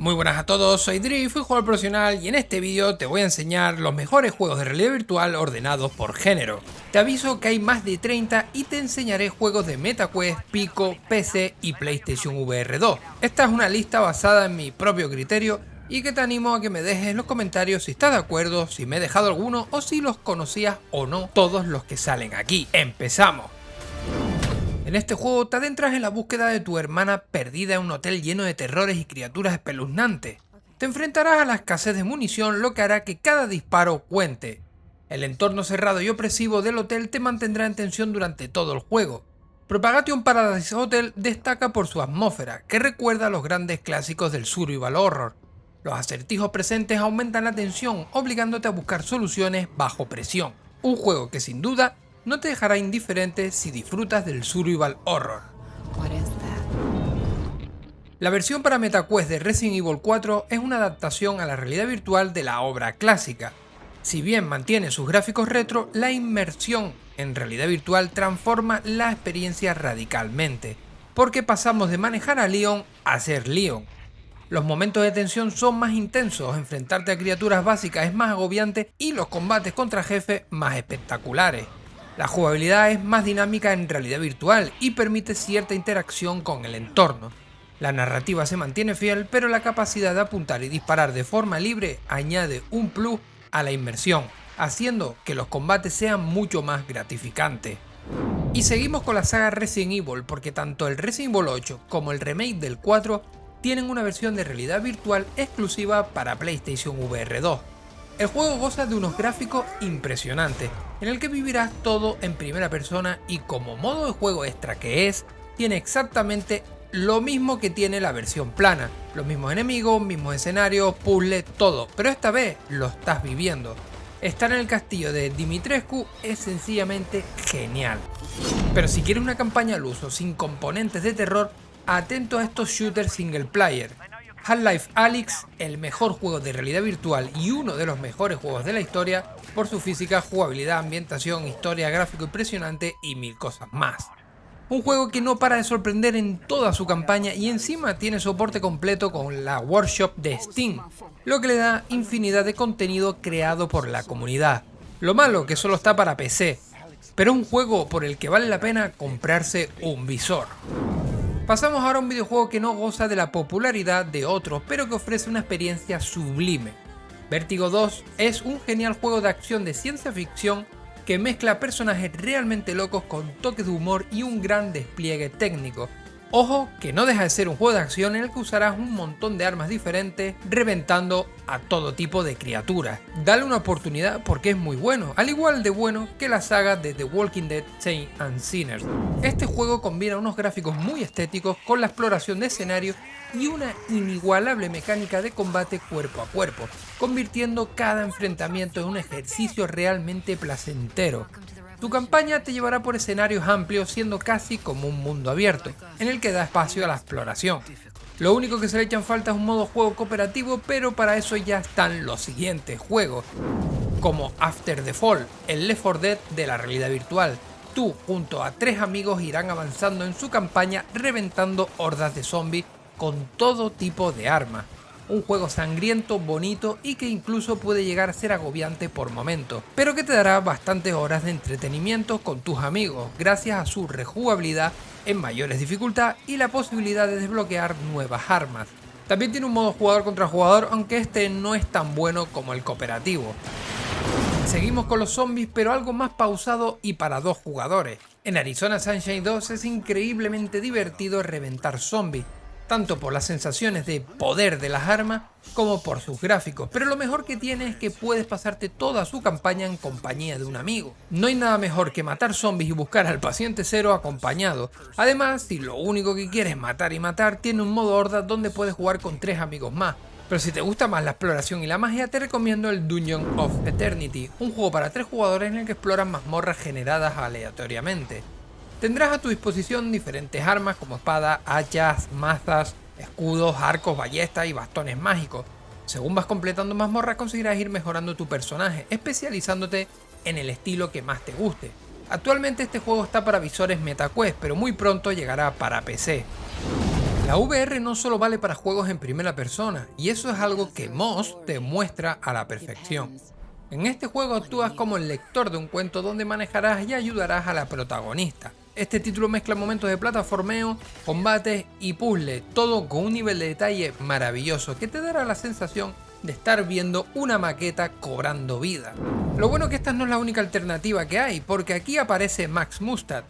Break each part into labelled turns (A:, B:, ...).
A: Muy buenas a todos, soy Drift, fui jugador profesional y en este vídeo te voy a enseñar los mejores juegos de realidad virtual ordenados por género. Te aviso que hay más de 30 y te enseñaré juegos de MetaQuest, Pico, PC y PlayStation VR 2. Esta es una lista basada en mi propio criterio y que te animo a que me dejes en los comentarios si estás de acuerdo, si me he dejado alguno o si los conocías o no todos los que salen aquí. ¡Empezamos! En este juego te adentras en la búsqueda de tu hermana perdida en un hotel lleno de terrores y criaturas espeluznantes. Te enfrentarás a la escasez de munición, lo que hará que cada disparo cuente. El entorno cerrado y opresivo del hotel te mantendrá en tensión durante todo el juego. Propagation Paradise Hotel destaca por su atmósfera, que recuerda a los grandes clásicos del survival horror. Los acertijos presentes aumentan la tensión, obligándote a buscar soluciones bajo presión. Un juego que sin duda no te dejará indiferente si disfrutas del survival horror. La versión para MetaQuest de Resident Evil 4 es una adaptación a la realidad virtual de la obra clásica. Si bien mantiene sus gráficos retro, la inmersión en realidad virtual transforma la experiencia radicalmente, porque pasamos de manejar a Leon a ser Leon. Los momentos de tensión son más intensos, enfrentarte a criaturas básicas es más agobiante y los combates contra jefes más espectaculares. La jugabilidad es más dinámica en realidad virtual y permite cierta interacción con el entorno. La narrativa se mantiene fiel, pero la capacidad de apuntar y disparar de forma libre añade un plus a la inmersión, haciendo que los combates sean mucho más gratificantes. Y seguimos con la saga Resident Evil porque tanto el Resident Evil 8 como el remake del 4 tienen una versión de realidad virtual exclusiva para PlayStation VR 2. El juego goza de unos gráficos impresionantes, en el que vivirás todo en primera persona y como modo de juego extra que es, tiene exactamente lo mismo que tiene la versión plana, los mismos enemigos, mismos escenarios, puzzles, todo, pero esta vez lo estás viviendo. Estar en el castillo de Dimitrescu es sencillamente genial. Pero si quieres una campaña al uso sin componentes de terror, atento a estos shooters single player. Half-Life Alyx, el mejor juego de realidad virtual y uno de los mejores juegos de la historia por su física, jugabilidad, ambientación, historia, gráfico impresionante y mil cosas más. Un juego que no para de sorprender en toda su campaña y encima tiene soporte completo con la Workshop de Steam, lo que le da infinidad de contenido creado por la comunidad. Lo malo que solo está para PC, pero es un juego por el que vale la pena comprarse un visor. Pasamos ahora a un videojuego que no goza de la popularidad de otros, pero que ofrece una experiencia sublime. Vertigo 2 es un genial juego de acción de ciencia ficción que mezcla personajes realmente locos con toques de humor y un gran despliegue técnico. Ojo que no deja de ser un juego de acción en el que usarás un montón de armas diferentes, reventando a todo tipo de criaturas. Dale una oportunidad porque es muy bueno, al igual de bueno que la saga de The Walking Dead Saints and Sinners. Este juego combina unos gráficos muy estéticos con la exploración de escenarios y una inigualable mecánica de combate cuerpo a cuerpo, convirtiendo cada enfrentamiento en un ejercicio realmente placentero. Tu campaña te llevará por escenarios amplios, siendo casi como un mundo abierto, en el que da espacio a la exploración. Lo único que se le echa en falta es un modo juego cooperativo, pero para eso ya están los siguientes juegos, como After the Fall, el Left 4 Dead de la realidad virtual. Tú, junto a 3 amigos, irán avanzando en su campaña, reventando hordas de zombies con todo tipo de armas. Un juego sangriento, bonito y que incluso puede llegar a ser agobiante por momentos, pero que te dará bastantes horas de entretenimiento con tus amigos, gracias a su rejugabilidad en mayores dificultad y la posibilidad de desbloquear nuevas armas. También tiene un modo jugador contra jugador, aunque este no es tan bueno como el cooperativo. Seguimos con los zombies, pero algo más pausado y para 2 jugadores. En Arizona Sunshine 2 es increíblemente divertido reventar zombies, tanto por las sensaciones de poder de las armas como por sus gráficos, pero lo mejor que tiene es que puedes pasarte toda su campaña en compañía de un amigo. No hay nada mejor que matar zombies y buscar al paciente cero acompañado. Además, si lo único que quieres es matar y matar, tiene un modo horda donde puedes jugar con 3 amigos más. Pero si te gusta más la exploración y la magia, te recomiendo el Dungeon of Eternity, un juego para 3 jugadores en el que exploran mazmorras generadas aleatoriamente. Tendrás a tu disposición diferentes armas como espadas, hachas, mazas, escudos, arcos, ballestas y bastones mágicos. Según vas completando mazmorras conseguirás ir mejorando tu personaje, especializándote en el estilo que más te guste. Actualmente este juego está para visores MetaQuest, pero muy pronto llegará para PC. La VR no solo vale para juegos en primera persona, y eso es algo que Moss demuestra a la perfección. En este juego actúas como el lector de un cuento donde manejarás y ayudarás a la protagonista. Este título mezcla momentos de plataformeo, combates y puzzle, todo con un nivel de detalle maravilloso que te dará la sensación de estar viendo una maqueta cobrando vida. Lo bueno que esta no es la única alternativa que hay, porque aquí aparece Max Mustard,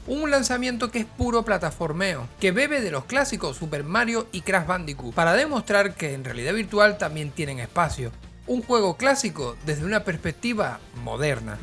A: un lanzamiento que es puro plataformeo, que bebe de los clásicos Super Mario y Crash Bandicoot, para demostrar que en realidad virtual también tienen espacio. Un juego clásico desde una perspectiva moderna.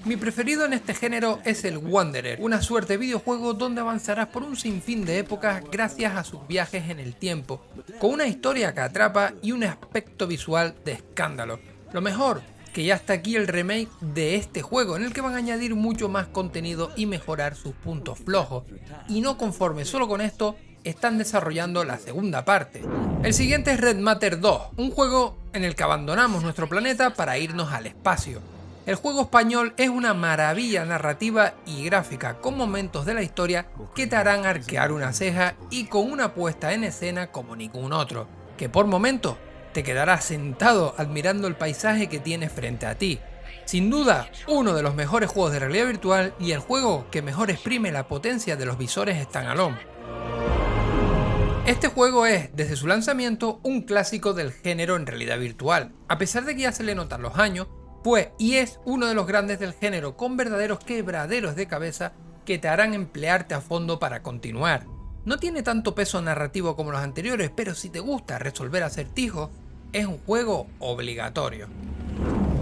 A: Mi preferido en este género es el Wanderer, una suerte de videojuego donde avanzarás por un sinfín de épocas gracias a sus viajes en el tiempo, con una historia que atrapa y un aspecto visual de escándalo. Lo mejor, que ya está aquí el remake de este juego, en el que van a añadir mucho más contenido y mejorar sus puntos flojos. Y no conforme solo con esto, están desarrollando la segunda parte. El siguiente es Red Matter 2, un juego en el que abandonamos nuestro planeta para irnos al espacio. El juego español es una maravilla narrativa y gráfica, con momentos de la historia que te harán arquear una ceja y con una puesta en escena como ningún otro, que por momentos te quedarás sentado admirando el paisaje que tienes frente a ti. Sin duda, uno de los mejores juegos de realidad virtual y el juego que mejor exprime la potencia de los visores standalone. Este juego es, desde su lanzamiento, un clásico del género en realidad virtual. A pesar de que ya se le notan los años, fue y es uno de los grandes del género, con verdaderos quebraderos de cabeza que te harán emplearte a fondo para continuar. No tiene tanto peso narrativo como los anteriores, pero si te gusta resolver acertijos, es un juego obligatorio.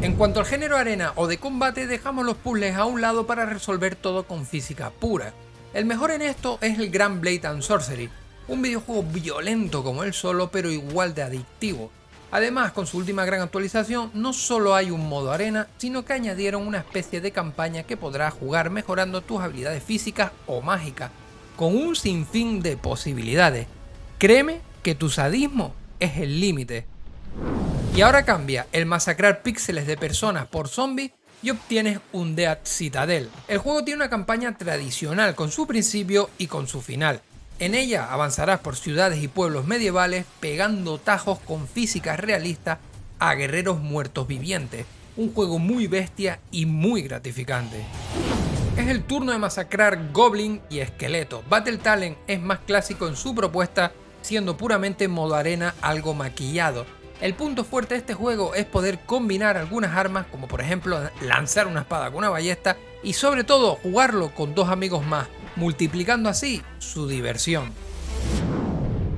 A: En cuanto al género arena o de combate, dejamos los puzzles a un lado para resolver todo con física pura. El mejor en esto es el Grand Blade and Sorcery, un videojuego violento como él solo, pero igual de adictivo. Además, con su última gran actualización, no solo hay un modo arena, sino que añadieron una especie de campaña que podrás jugar mejorando tus habilidades físicas o mágicas, con un sinfín de posibilidades. Créeme que tu sadismo es el límite. Y ahora cambia el masacrar píxeles de personas por zombies y obtienes Undead Citadel. El juego tiene una campaña tradicional con su principio y con su final. En ella avanzarás por ciudades y pueblos medievales pegando tajos con físicas realistas a guerreros muertos vivientes. Un juego muy bestia y muy gratificante. Es el turno de masacrar goblin y esqueleto. Battle Talent es más clásico en su propuesta, siendo puramente modo arena algo maquillado. El punto fuerte de este juego es poder combinar algunas armas, como por ejemplo lanzar una espada con una ballesta, y sobre todo jugarlo con dos amigos más, multiplicando así su diversión.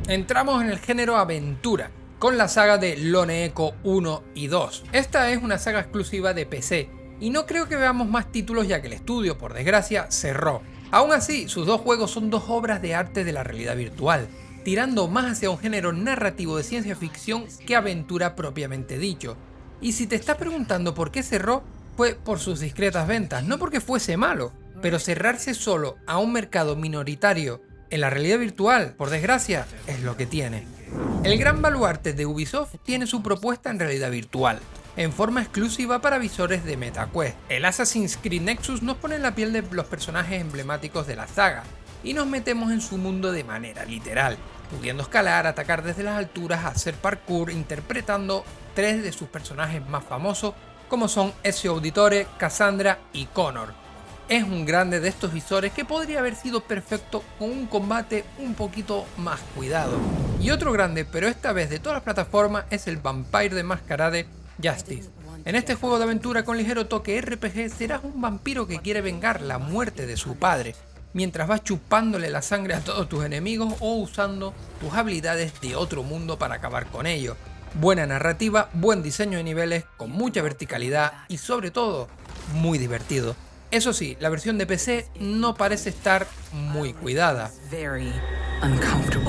A: Entramos en el género aventura, con la saga de Lone Echo 1 y 2. Esta es una saga exclusiva de PC, y no creo que veamos más títulos ya que el estudio, por desgracia, cerró. Aún así, sus dos juegos son dos obras de arte de la realidad virtual, tirando más hacia un género narrativo de ciencia ficción que aventura propiamente dicho. Y si te estás preguntando por qué cerró, fue por sus discretas ventas, no porque fuese malo, pero cerrarse solo a un mercado minoritario en la realidad virtual, por desgracia, es lo que tiene. El gran baluarte de Ubisoft tiene su propuesta en realidad virtual, en forma exclusiva para visores de MetaQuest. El Assassin's Creed Nexus nos pone en la piel de los personajes emblemáticos de la saga, y nos metemos en su mundo de manera literal, pudiendo escalar, atacar desde las alturas, hacer parkour, interpretando tres de sus personajes más famosos, como son Ezio Auditore, Cassandra y Connor. Es un grande de estos visores que podría haber sido perfecto con un combate un poquito más cuidado. Y otro grande, pero esta vez de todas las plataformas, es el Vampire the Masquerade Justice. En este juego de aventura con ligero toque RPG serás un vampiro que quiere vengar la muerte de su padre, mientras vas chupándole la sangre a todos tus enemigos o usando tus habilidades de otro mundo para acabar con ellos. Buena narrativa, buen diseño de niveles, con mucha verticalidad y sobre todo, muy divertido. Eso sí, la versión de PC no parece estar muy cuidada.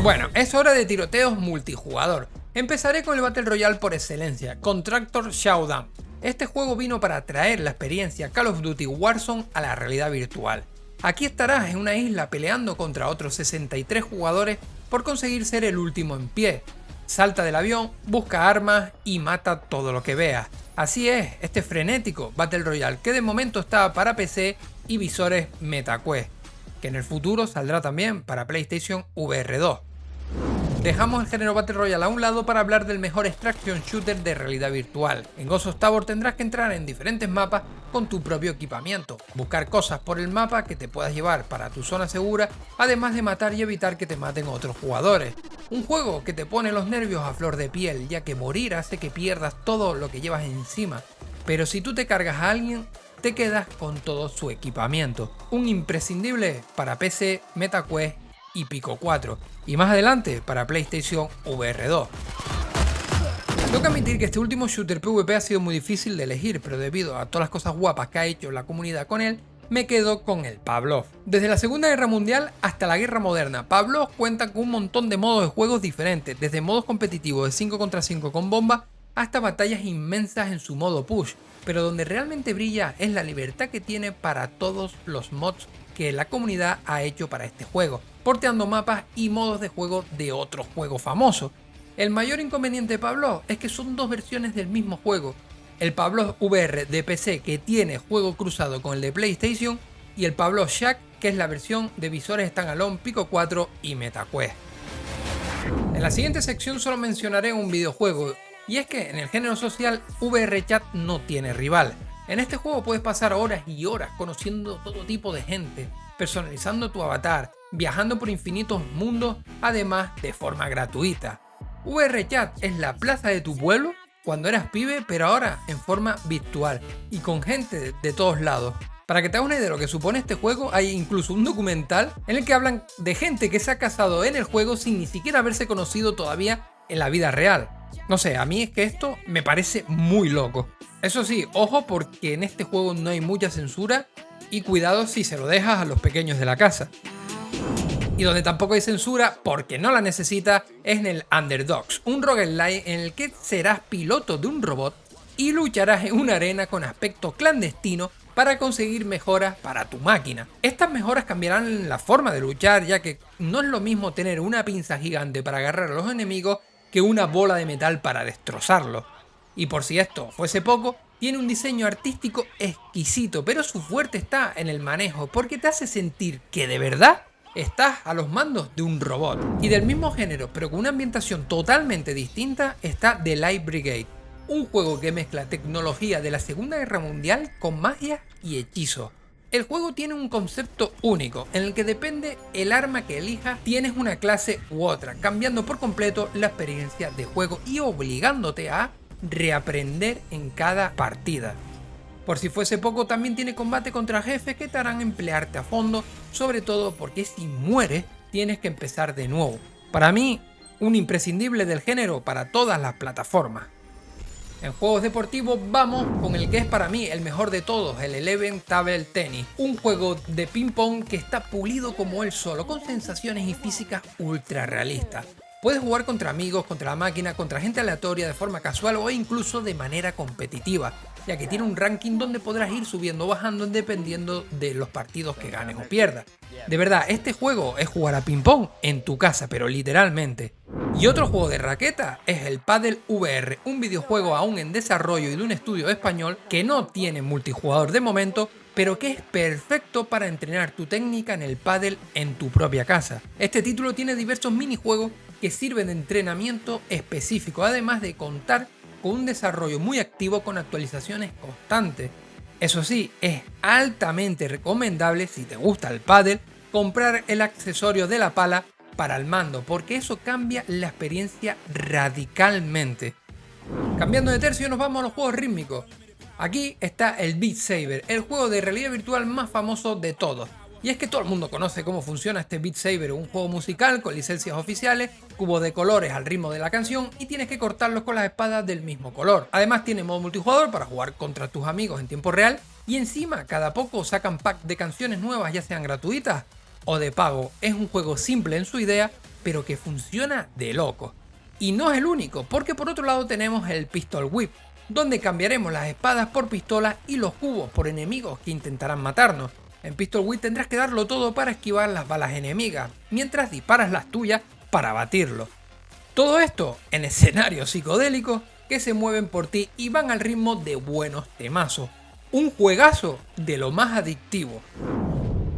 A: Bueno, es hora de tiroteos multijugador. Empezaré con el Battle Royale por excelencia, Contractor Showdown. Este juego vino para traer la experiencia Call of Duty Warzone a la realidad virtual. Aquí estarás en una isla peleando contra otros 63 jugadores por conseguir ser el último en pie. Salta del avión, busca armas y mata todo lo que veas. Así es, este frenético Battle Royale que de momento está para PC y visores MetaQuest. que en el futuro saldrá también para PlayStation VR 2. Dejamos el género Battle Royale a un lado para hablar del mejor extraction shooter de realidad virtual. En Ghost of Tabor tendrás que entrar en diferentes mapas con tu propio equipamiento, buscar cosas por el mapa que te puedas llevar para tu zona segura, además de matar y evitar que te maten otros jugadores. Un juego que te pone los nervios a flor de piel, ya que morir hace que pierdas todo lo que llevas encima, pero si tú te cargas a alguien, te quedas con todo su equipamiento. Un imprescindible para PC, MetaQuest y Pico 4, y más adelante para PlayStation VR 2. Tengo que admitir que este último shooter PvP ha sido muy difícil de elegir, pero debido a todas las cosas guapas que ha hecho la comunidad con él, me quedo con el Pavlov. Desde la Segunda Guerra Mundial hasta la Guerra Moderna, Pavlov cuenta con un montón de modos de juegos diferentes, desde modos competitivos de 5 contra 5 con bomba hasta batallas inmensas en su modo push, pero donde realmente brilla es la libertad que tiene para todos los mods que la comunidad ha hecho para este juego, porteando mapas y modos de juego de otros juegos famosos. El mayor inconveniente de Pavlov es que son dos versiones del mismo juego, el Pavlov VR de PC que tiene juego cruzado con el de PlayStation y el Pavlov Shack que es la versión de visores standalone Pico 4 y MetaQuest. En la siguiente sección solo mencionaré un videojuego, y es que en el género social VR Chat no tiene rival. En este juego puedes pasar horas y horas conociendo todo tipo de gente, personalizando tu avatar, viajando por infinitos mundos, además de forma gratuita. VR Chat es la plaza de tu pueblo cuando eras pibe, pero ahora en forma virtual y con gente de todos lados. Para que te hagas una idea de lo que supone este juego, hay incluso un documental en el que hablan de gente que se ha casado en el juego sin ni siquiera haberse conocido todavía en la vida real. No sé, a mí es que esto me parece muy loco. Eso sí, ojo porque en este juego no hay mucha censura y cuidado si se lo dejas a los pequeños de la casa. Y donde tampoco hay censura, porque no la necesita, es en el Underdogs, un roguelike en el que serás piloto de un robot y lucharás en una arena con aspecto clandestino para conseguir mejoras para tu máquina. Estas mejoras cambiarán la forma de luchar, ya que no es lo mismo tener una pinza gigante para agarrar a los enemigos que una bola de metal para destrozarlos. Y por si esto fuese poco, tiene un diseño artístico exquisito, pero su fuerte está en el manejo, porque te hace sentir que de verdad estás a los mandos de un robot. Y del mismo género, pero con una ambientación totalmente distinta, está The Light Brigade, un juego que mezcla tecnología de la Segunda Guerra Mundial con magia y hechizos. El juego tiene un concepto único, en el que depende el arma que elijas, tienes una clase u otra, cambiando por completo la experiencia de juego y obligándote a reaprender en cada partida. Por si fuese poco, también tiene combate contra jefes que te harán emplearte a fondo, sobre todo porque si mueres tienes que empezar de nuevo. Para mí, un imprescindible del género para todas las plataformas. En juegos deportivos vamos con el que es para mí el mejor de todos, el Eleven Table Tennis, un juego de ping pong que está pulido como él solo, con sensaciones y físicas ultra realistas. Puedes jugar contra amigos, contra la máquina, contra gente aleatoria de forma casual o incluso de manera competitiva, ya que tiene un ranking donde podrás ir subiendo o bajando dependiendo de los partidos que ganes o pierdas. De verdad, este juego es jugar a ping pong en tu casa, pero literalmente. Y otro juego de raqueta es el Padel VR, un videojuego aún en desarrollo y de un estudio español que no tiene multijugador de momento, pero que es perfecto para entrenar tu técnica en el pádel en tu propia casa. Este título tiene diversos minijuegos que sirven de entrenamiento específico, además de contar con un desarrollo muy activo con actualizaciones constantes. Eso sí, es altamente recomendable, si te gusta el pádel, comprar el accesorio de la pala para el mando, porque eso cambia la experiencia radicalmente. Cambiando de tercio, nos vamos a los juegos rítmicos. Aquí está el Beat Saber, el juego de realidad virtual más famoso de todos. Y es que todo el mundo conoce cómo funciona este Beat Saber, un juego musical con licencias oficiales, cubos de colores al ritmo de la canción y tienes que cortarlos con las espadas del mismo color. Además tiene modo multijugador para jugar contra tus amigos en tiempo real y encima cada poco sacan pack de canciones nuevas, ya sean gratuitas o de pago. Es un juego simple en su idea, pero que funciona de loco. Y no es el único, porque por otro lado tenemos el Pistol Whip, donde cambiaremos las espadas por pistolas y los cubos por enemigos que intentarán matarnos. En Pistol Whip tendrás que darlo todo para esquivar las balas enemigas, mientras disparas las tuyas para batirlo. Todo esto en escenarios psicodélicos que se mueven por ti y van al ritmo de buenos temazos. Un juegazo de lo más adictivo.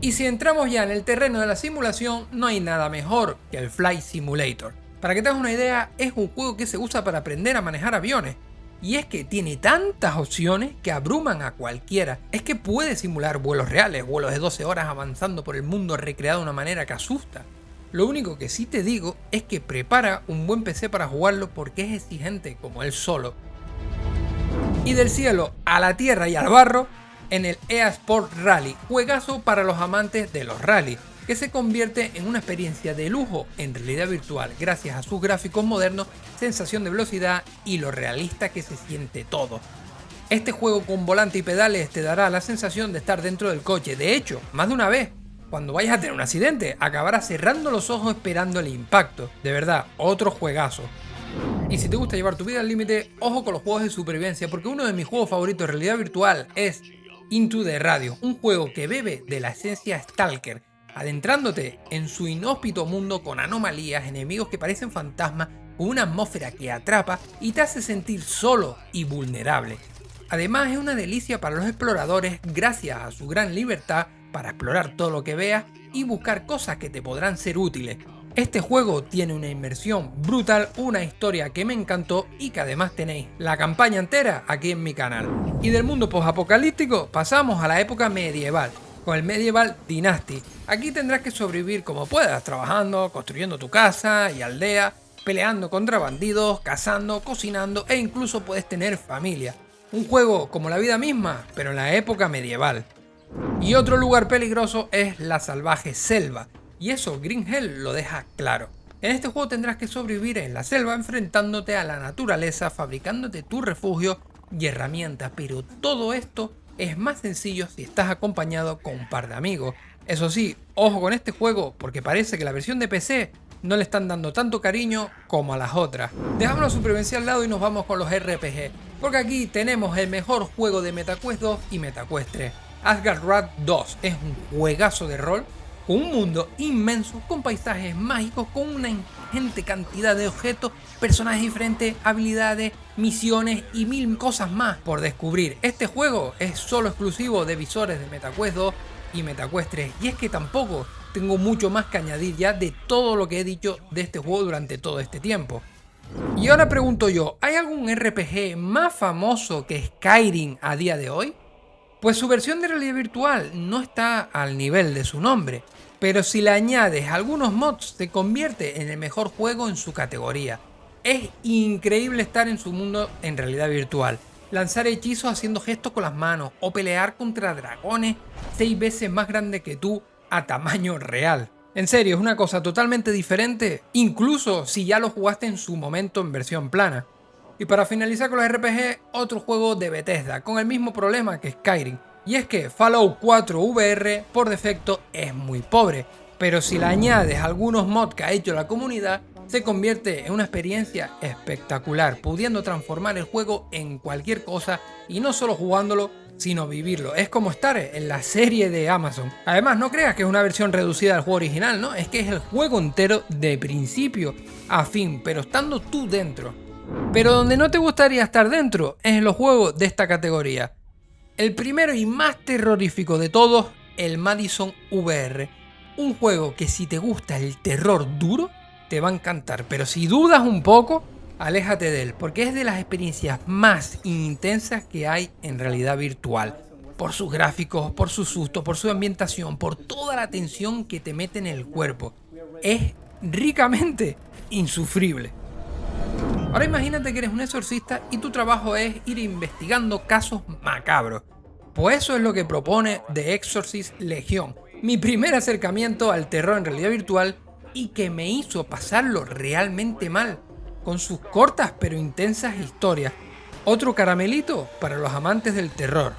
A: Y si entramos ya en el terreno de la simulación, no hay nada mejor que el Flight Simulator. Para que te hagas una idea, es un juego que se usa para aprender a manejar aviones. Y es que tiene tantas opciones que abruman a cualquiera. Es que puede simular vuelos reales, vuelos de 12 horas avanzando por el mundo recreado de una manera que asusta. Lo único que sí te digo es que prepara un buen PC para jugarlo porque es exigente como él solo. Y del cielo a la tierra y al barro, en el EA Sport Rally, juegazo para los amantes de los rally, que se convierte en una experiencia de lujo en realidad virtual gracias a sus gráficos modernos, sensación de velocidad y lo realista que se siente todo. Este juego con volante y pedales te dará la sensación de estar dentro del coche. De hecho, más de una vez, cuando vayas a tener un accidente, acabarás cerrando los ojos esperando el impacto. De verdad, otro juegazo. Y si te gusta llevar tu vida al límite, ojo con los juegos de supervivencia, porque uno de mis juegos favoritos de realidad virtual es Into the Radio, un juego que bebe de la esencia Stalker, adentrándote en su inhóspito mundo con anomalías, enemigos que parecen fantasmas, con una atmósfera que atrapa y te hace sentir solo y vulnerable. Además es una delicia para los exploradores gracias a su gran libertad para explorar todo lo que veas y buscar cosas que te podrán ser útiles. Este juego tiene una inmersión brutal, una historia que me encantó y que además tenéis la campaña entera aquí en mi canal. Y del mundo posapocalíptico pasamos a la época medieval, con el Medieval Dynasty. Aquí tendrás que sobrevivir como puedas, trabajando, construyendo tu casa y aldea, peleando contra bandidos, cazando, cocinando e incluso puedes tener familia. Un juego como la vida misma, pero en la época medieval. Y otro lugar peligroso es la salvaje selva. Y eso Green Hell lo deja claro. En este juego tendrás que sobrevivir en la selva enfrentándote a la naturaleza, fabricándote tu refugio y herramientas, pero todo esto es más sencillo si estás acompañado con un par de amigos. Eso sí, ojo con este juego porque parece que la versión de PC no le están dando tanto cariño como a las otras. Dejamos la supervivencia al lado y nos vamos con los RPG, porque aquí tenemos el mejor juego de MetaQuest 2 y MetaQuest 3. Asgard 2 es un juegazo de rol con un mundo inmenso, con paisajes mágicos, con una ingente cantidad de objetos, personajes diferentes, habilidades, misiones y mil cosas más por descubrir. Este juego es solo exclusivo de visores de MetaQuest 2 y MetaQuest 3, y es que tampoco tengo mucho más que añadir ya de todo lo que he dicho de este juego durante todo este tiempo. Y ahora pregunto yo, ¿hay algún RPG más famoso que Skyrim a día de hoy? Pues su versión de realidad virtual no está al nivel de su nombre, pero si le añades algunos mods se convierte en el mejor juego en su categoría. Es increíble estar en su mundo en realidad virtual, lanzar hechizos haciendo gestos con las manos o pelear contra dragones 6 veces más grandes que tú a tamaño real. En serio, es una cosa totalmente diferente, incluso si ya lo jugaste en su momento en versión plana. Y para finalizar con los RPG, otro juego de Bethesda, con el mismo problema que Skyrim. Y es que Fallout 4 VR por defecto es muy pobre, pero si le añades algunos mods que ha hecho la comunidad, se convierte en una experiencia espectacular, pudiendo transformar el juego en cualquier cosa y no solo jugándolo, sino vivirlo. Es como estar en la serie de Amazon. Además, no creas que es una versión reducida del juego original, ¿no? Es que es el juego entero de principio a fin, pero estando tú dentro. Pero donde no te gustaría estar dentro es en los juegos de esta categoría. El primero y más terrorífico de todos, el Madison VR. Un juego que si te gusta el terror duro, te va a encantar. Pero si dudas un poco, aléjate de él, porque es de las experiencias más intensas que hay en realidad virtual. Por sus gráficos, por su susto, por su ambientación, por toda la tensión que te mete en el cuerpo. Es ricamente insufrible. Ahora imagínate que eres un exorcista y tu trabajo es ir investigando casos macabros. Pues eso es lo que propone The Exorcist Legion, mi primer acercamiento al terror en realidad virtual y que me hizo pasarlo realmente mal, con sus cortas pero intensas historias. Otro caramelito para los amantes del terror.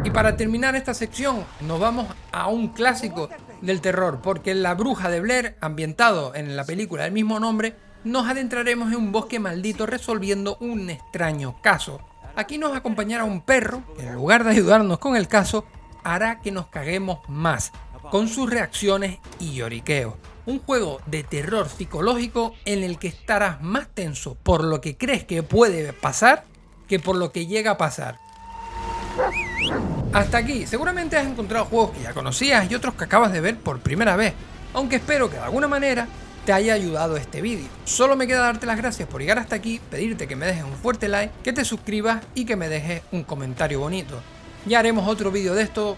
A: Y para terminar esta sección nos vamos a un clásico del terror, porque en La Bruja de Blair, ambientado en la película del mismo nombre, nos adentraremos en un bosque maldito resolviendo un extraño caso. Aquí nos acompañará un perro que en lugar de ayudarnos con el caso, hará que nos caguemos más, con sus reacciones y lloriqueos. Un juego de terror psicológico en el que estarás más tenso por lo que crees que puede pasar que por lo que llega a pasar. Hasta aquí, seguramente has encontrado juegos que ya conocías y otros que acabas de ver por primera vez, aunque espero que de alguna manera te haya ayudado este vídeo. Solo me queda darte las gracias por llegar hasta aquí, pedirte que me dejes un fuerte like, que te suscribas y que me dejes un comentario bonito. Ya haremos otro vídeo de esto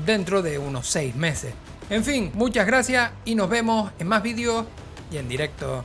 A: dentro de unos 6 meses. En fin, muchas gracias y nos vemos en más vídeos y en directo.